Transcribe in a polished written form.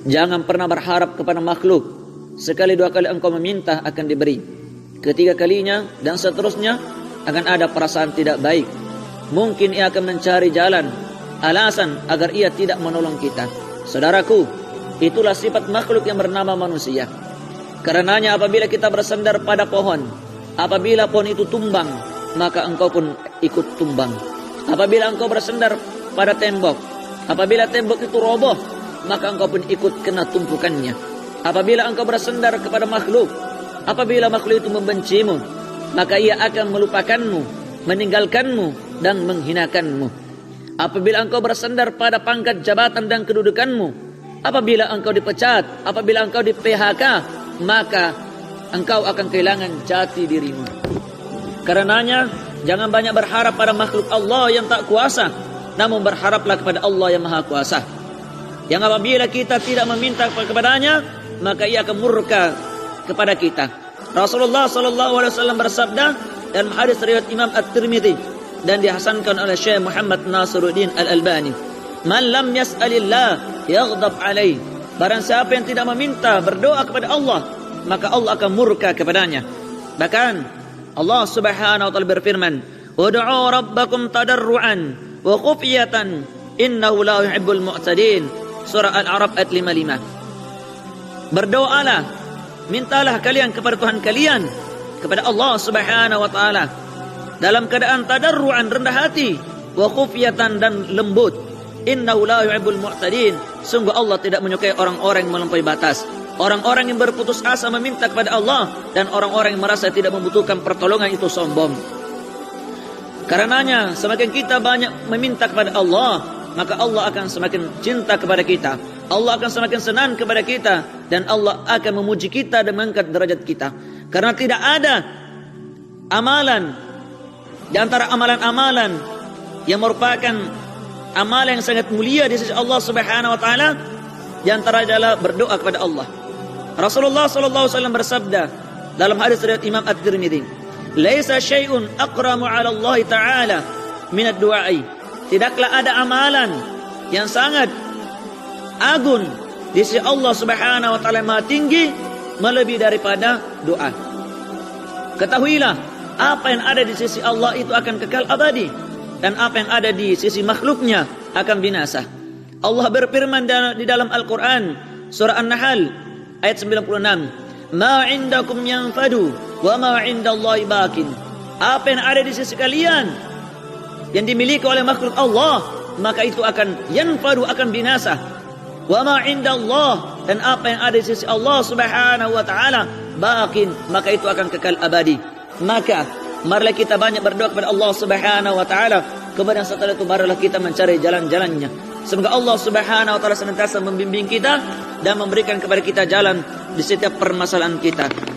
Jangan pernah berharap kepada makhluk. Sekali dua kali engkau meminta akan diberi. Ketiga kalinya dan seterusnya akan ada perasaan tidak baik. Mungkin ia akan mencari jalan, alasan agar ia tidak menolong kita. Saudaraku, itulah sifat makhluk yang bernama manusia. Karenanya apabila kita bersandar pada pohon, apabila pohon itu tumbang, maka engkau pun ikut tumbang. Apabila engkau bersandar pada tembok, apabila tembok itu roboh, maka engkau pun ikut kena tumpukannya. Apabila engkau bersandar kepada makhluk, apabila makhluk itu membencimu, maka ia akan melupakanmu, meninggalkanmu, dan menghinakanmu. Apabila engkau bersandar pada pangkat jabatan dan kedudukanmu, apabila engkau dipecat, apabila engkau di PHK, maka engkau akan kehilangan jati dirimu. Karenanya jangan banyak berharap pada makhluk Allah yang tak kuasa, namun berharaplah kepada Allah yang maha kuasa, yang apabila kita tidak meminta kepadanya, maka ia akan murka kepada kita. Rasulullah SAW bersabda dalam hadis riwayat Imam At-Tirmidzi dan dihasankan oleh Syekh Muhammad Nasiruddin Al-Albani, "Man lam yas'alillah yaghdab alaih." Barang siapa yang tidak meminta, berdoa kepada Allah, maka Allah akan murka kepadanya. Bahkan Allah Subhanahu wa taala berfirman, "Ud'u rabbakum tadarruan wa khufyatan innahu la yuhibbul mu'tadin." Surah Al-A'raf ayat 55. Berdoalah, mintalah kalian kepada Tuhan kalian, kepada Allah Subhanahu wa taala, dalam keadaan tadarruan, rendah hati, wa khufyatan, dan lembut. Innahu la yuhibbul mu'tadin. Sungguh Allah tidak menyukai orang-orang yang melampaui batas, orang-orang yang berputus asa meminta kepada Allah, dan orang-orang yang merasa tidak membutuhkan pertolongan itu sombong. Karenanya semakin kita banyak meminta kepada Allah, maka Allah akan semakin cinta kepada kita, Allah akan semakin senang kepada kita, dan Allah akan memuji kita dan mengangkat derajat kita. Karena tidak ada amalan di antara amalan-amalan yang merupakan amalan yang sangat mulia di sisi Allah Subhanahu wa taala, di antara adalah berdoa kepada Allah. Rasulullah SAW bersabda dalam hadis riwayat Imam At-Tirmidzi, "Laisa syai'un aqramu 'ala Allah taala min ad-du'a'i." Tidaklah ada amalan yang sangat agung di sisi Allah Subhanahu wa taala Maha tinggi melebihi daripada doa. Ketahuilah, apa yang ada di sisi Allah itu akan kekal abadi, dan apa yang ada di sisi makhluknya akan binasa. Allah berfirman di dalam Al-Quran, surah An-Nahl ayat 96, "Ma indakum yanfadu wa ma indallahi baqin." Apa yang ada di sisi kalian yang dimiliki oleh makhluk Allah, maka itu akan yanfadu, akan binasa. Wa ma indallah, dan apa yang ada di sisi Allah Subhanahu wa taala baqin, maka itu akan kekal abadi. Maka marilah kita banyak berdoa kepada Allah Subhanahu wa taala, kemudian setelah itu marilah kita mencari jalan-jalannya. Semoga Allah Subhanahu wa taala senantiasa membimbing kita dan memberikan kepada kita jalan di setiap permasalahan kita.